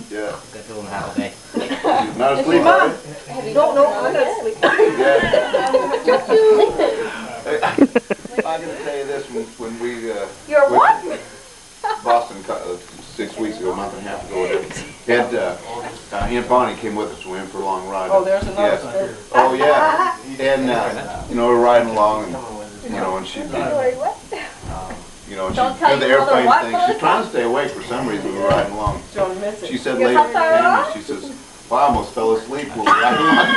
Yeah. Go to him half a day. She's not asleep, are you? No, I'm not asleep. I'm going to tell you this, when we You're what? Boston 6 weeks ago, a month and a half ago, had Aunt Bonnie came with us. We went for a long ride. Oh, there's another Yes. one. Oh yeah, and you know, we're riding along, and you know, and she'd be, you know, and Don't she'd tell do the your mother airplane what, thing. Melissa? She's trying to stay awake for some reason. We're riding along. Don't miss it. She said You're later, so tired? she says, "Well, I almost fell asleep while we were riding along."